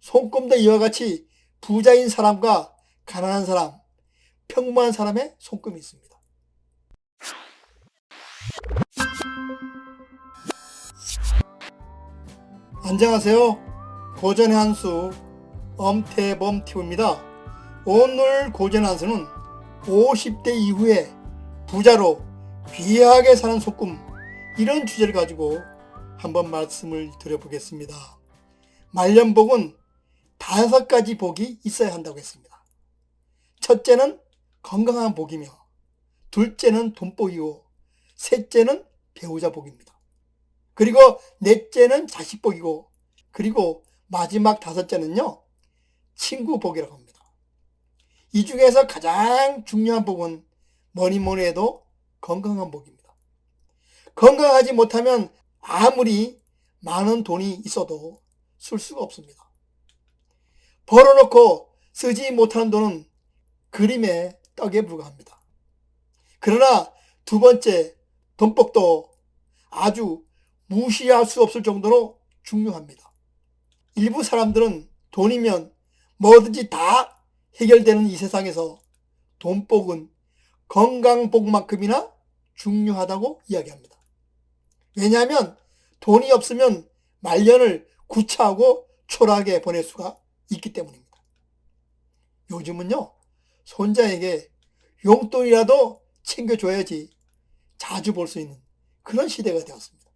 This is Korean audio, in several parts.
손금도 이와 같이 부자인 사람과 가난한 사람, 평범한 사람의 손금이 있습니다. 안녕하세요. 고전의 한수 엄태범 튜브입니다. 오늘 고전의 한수는 50대 이후에 부자로 귀하게 사는 손금, 이런 주제를 가지고 한번 말씀을 드려보겠습니다. 말년복은 5가지 복이 있어야 한다고 했습니다. 첫째는 건강한 복이며, 둘째는 돈복이고, 셋째는 배우자 복입니다. 그리고 넷째는 자식 복이고, 그리고 마지막 5째는요, 친구 복이라고 합니다. 이 중에서 가장 중요한 복은 뭐니 해도 건강한 복입니다. 건강하지 못하면 아무리 많은 돈이 있어도 쓸 수가 없습니다. 벌어놓고 쓰지 못하는 돈은 그림의 떡에 불과합니다. 그러나 두 번째, 돈복도 아주 무시할 수 없을 정도로 중요합니다. 일부 사람들은 돈이면 뭐든지 다 해결되는 이 세상에서 돈복은 건강복만큼이나 중요하다고 이야기합니다. 왜냐하면 돈이 없으면 말년을 구차하고 초라하게 보낼 수가 있기 때문입니다. 요즘은요, 손자에게 용돈이라도 챙겨줘야지 자주 볼 수 있는 그런 시대가 되었습니다.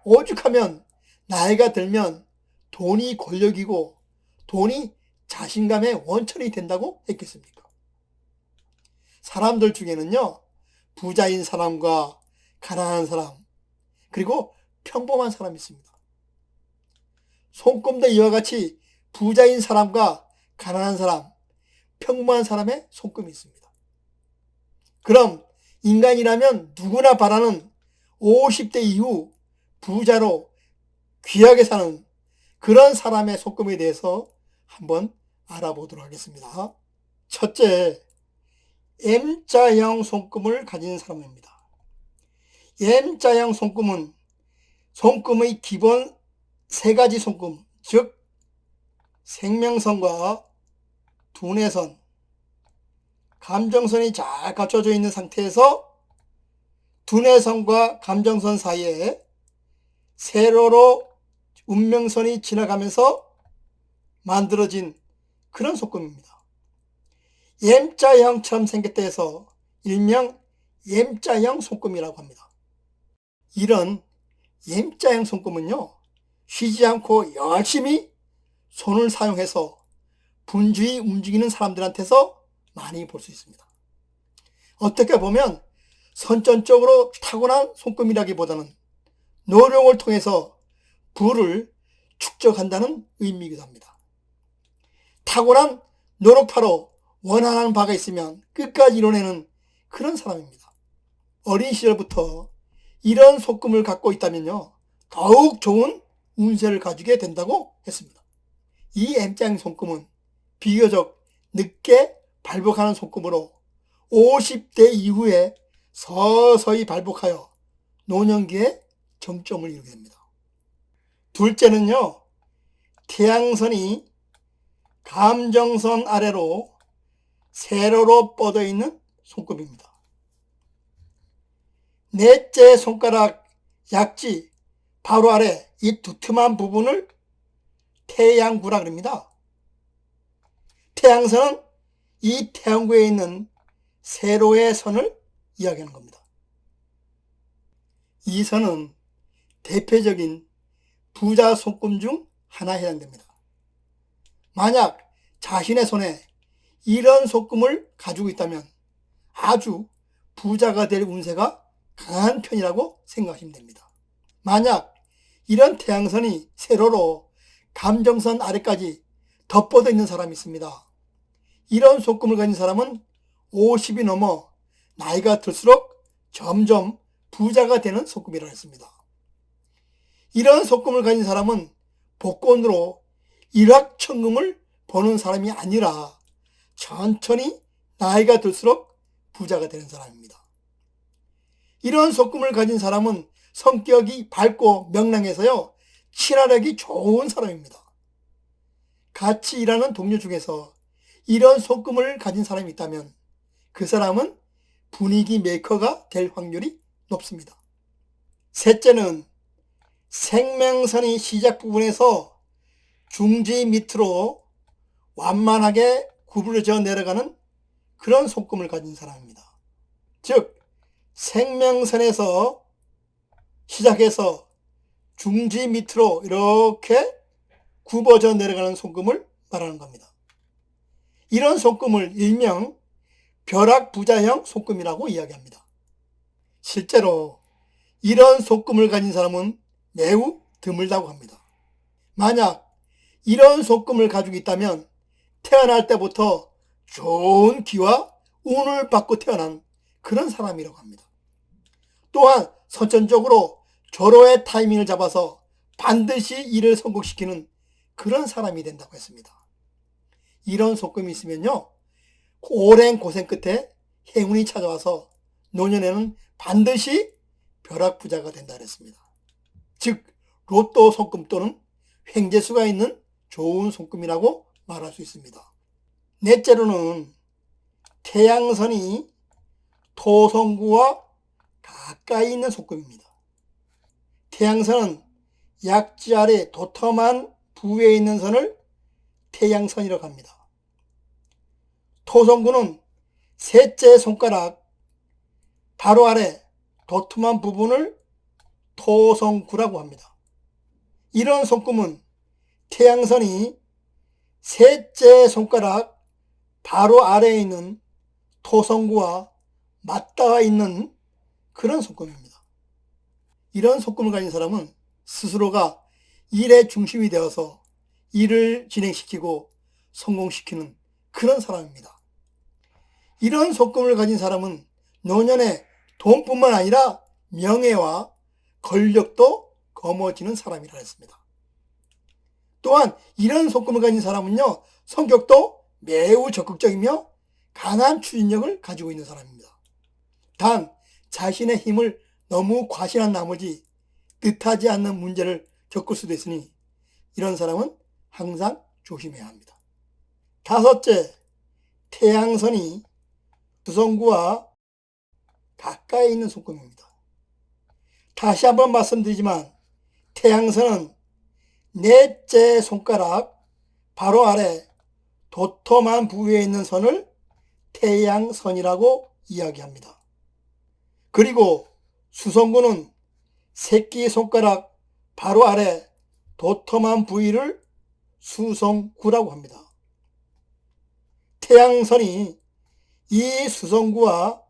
오죽하면 나이가 들면 돈이 권력이고 돈이 자신감의 원천이 된다고 했겠습니까? 사람들 중에는요, 부자인 사람과 가난한 사람, 그리고 평범한 사람이 있습니다. 손금도 이와 같이 부자인 사람과 가난한 사람, 평범한 사람의 손금이 있습니다. 그럼 인간이라면 누구나 바라는 50대 이후 부자로 귀하게 사는 그런 사람의 손금에 대해서 한번 알아보도록 하겠습니다. 첫째, M자형 손금을 가진 사람입니다. M자형 손금은 손금의 기본 3가지 손금, 즉 생명선과 두뇌선, 감정선이 잘 갖춰져 있는 상태에서 두뇌선과 감정선 사이에 세로로 운명선이 지나가면서 만들어진 그런 손금입니다. M자형처럼 생겼다 해서 일명 M자형 손금이라고 합니다. 이런 M자형 손금은요, 쉬지 않고 열심히 손을 사용해서 분주히 움직이는 사람들한테서 많이 볼 수 있습니다. 어떻게 보면 선천적으로 타고난 손금이라기보다는 노력을 통해서 부를 축적한다는 의미이기도 합니다. 타고난 노력파로 원하는 바가 있으면 끝까지 이뤄내는 그런 사람입니다. 어린 시절부터 이런 손금을 갖고 있다면요, 더욱 좋은 운세를 가지게 된다고 했습니다. 이 M자형 손금은 비교적 늦게 발복하는 손금으로 50대 이후에 서서히 발복하여 노년기에 정점을 이루게 됩니다. 둘째는요, 태양선이 감정선 아래로 세로로 뻗어 있는 손금입니다. 넷째 손가락 약지 바로 아래 이 두툼한 부분을 태양구라 그럽니다. 태양선은 이 태양구에 있는 세로의 선을 이야기하는 겁니다. 이 선은 대표적인 부자 손금 중 하나에 해당됩니다. 만약 자신의 손에 이런 손금을 가지고 있다면 아주 부자가 될 운세가 강한 편이라고 생각하시면 됩니다. 만약 이런 태양선이 세로로 감정선 아래까지 덮어져 있는 사람이 있습니다. 이런 손금을 가진 사람은 50이 넘어 나이가 들수록 점점 부자가 되는 손금이라고 했습니다. 이런 손금을 가진 사람은 복권으로 일확천금을 버는 사람이 아니라 천천히 나이가 들수록 부자가 되는 사람입니다. 이런 손금을 가진 사람은 성격이 밝고 명랑해서요, 친화력이 좋은 사람입니다. 같이 일하는 동료 중에서 이런 속금을 가진 사람이 있다면 그 사람은 분위기 메이커가 될 확률이 높습니다. 셋째는 생명선이 시작 부분에서 중지 밑으로 완만하게 구부러져 내려가는 그런 속금을 가진 사람입니다. 즉 생명선에서 시작해서 중지 밑으로 이렇게 굽어져 내려가는 속금을 말하는 겁니다. 이런 속금을 일명 벼락부자형 속금이라고 이야기합니다. 실제로 이런 속금을 가진 사람은 매우 드물다고 합니다. 만약 이런 속금을 가지고 있다면 태어날 때부터 좋은 기와 운을 받고 태어난 그런 사람이라고 합니다. 또한 선천적으로 절호의 타이밍을 잡아서 반드시 일을 성공시키는 그런 사람이 된다고 했습니다. 이런 속금이 있으면요, 오랜 고생 끝에 행운이 찾아와서 노년에는 반드시 벼락부자가 된다 그랬습니다. 즉 로또 속금 또는 횡재수가 있는 좋은 속금이라고 말할 수 있습니다. 넷째로는 태양선이 토성구와 가까이 있는 속금입니다. 태양선은 약지 아래 도톰한 부위에 있는 선을 태양선이라고 합니다. 토성구는 셋째 손가락 바로 아래 도톰한 부분을 토성구라고 합니다. 이런 속금은 태양선이 셋째 손가락 바로 아래에 있는 토성구와 맞닿아 있는 그런 속금입니다. 이런 속금을 가진 사람은 스스로가 일의 중심이 되어서 일을 진행시키고 성공시키는 그런 사람입니다. 이런 속금을 가진 사람은 노년에 돈뿐만 아니라 명예와 권력도 거머쥐는 사람이라 했습니다. 또한 이런 속금을 가진 사람은요, 성격도 매우 적극적이며 강한 추진력을 가지고 있는 사람입니다. 단 자신의 힘을 너무 과신한 나머지 뜻하지 않는 문제를 겪을 수도 있으니 이런 사람은 항상 조심해야 합니다. 다섯째, 태양선이 수성구와 가까이 있는 속금입니다. 다시 한번 말씀드리지만 태양선은 넷째 손가락 바로 아래 도톰한 부위에 있는 선을 태양선이라고 이야기합니다. 그리고 수성구는 새끼손가락 바로 아래 도톰한 부위를 수성구라고 합니다. 태양선이 이 수성구와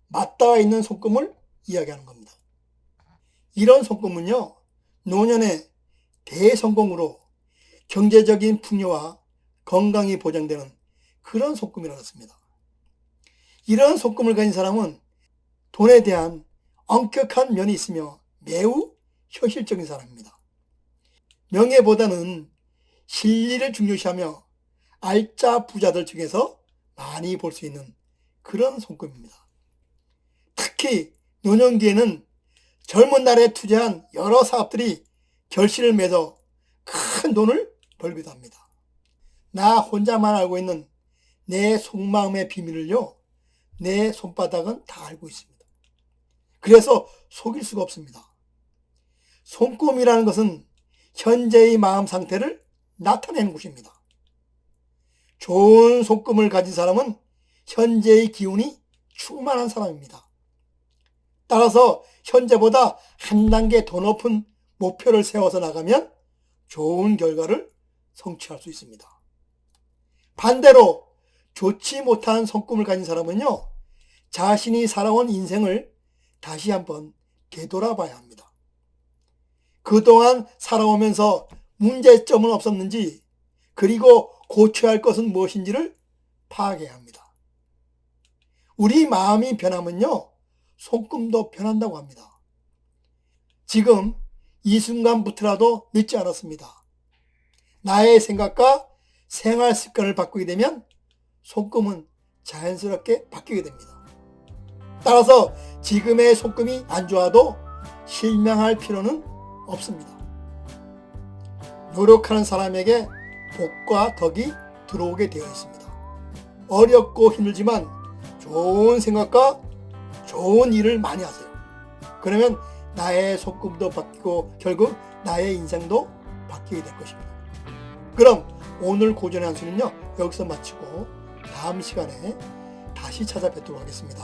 맞닿아 있는 속금을 이야기하는 겁니다. 이런 속금은요, 노년의 대성공으로 경제적인 풍요와 건강이 보장되는 그런 속금이라고 했습니다. 이런 속금을 가진 사람은 돈에 대한 엄격한 면이 있으며 매우 현실적인 사람입니다. 명예보다는 실리를 중요시하며 알짜 부자들 중에서 많이 볼 수 있는 그런 속금입니다. 특히 노년기에는 젊은 날에 투자한 여러 사업들이 결실을 맺어 큰 돈을 벌기도 합니다. 나 혼자만 알고 있는 내 속마음의 비밀을요, 내 손바닥은 다 알고 있습니다. 그래서 속일 수가 없습니다. 속금이라는 것은 현재의 마음 상태를 나타내는 것입니다. 좋은 속금을 가진 사람은 현재의 기운이 충만한 사람입니다. 따라서 현재보다 한 단계 더 높은 목표를 세워서 나가면 좋은 결과를 성취할 수 있습니다. 반대로 좋지 못한 속금을 가진 사람은요, 자신이 살아온 인생을 다시 한번 되돌아봐야 합니다. 그동안 살아오면서 문제점은 없었는지, 그리고 고쳐야 할 것은 무엇인지를 파악해야 합니다. 우리 마음이 변하면요, 속금도 변한다고 합니다. 지금 이 순간부터라도 늦지 않았습니다. 나의 생각과 생활 습관을 바꾸게 되면 속금은 자연스럽게 바뀌게 됩니다. 따라서 지금의 속금이 안 좋아도 실망할 필요는 없습니다. 노력하는 사람에게 복과 덕이 들어오게 되어 있습니다. 어렵고 힘들지만 좋은 생각과 좋은 일을 많이 하세요. 그러면 나의 속금도 바뀌고 결국 나의 인생도 바뀌게 될 것입니다. 그럼 오늘 고전의 한 수는요, 여기서 마치고 다음 시간에 다시 찾아뵙도록 하겠습니다.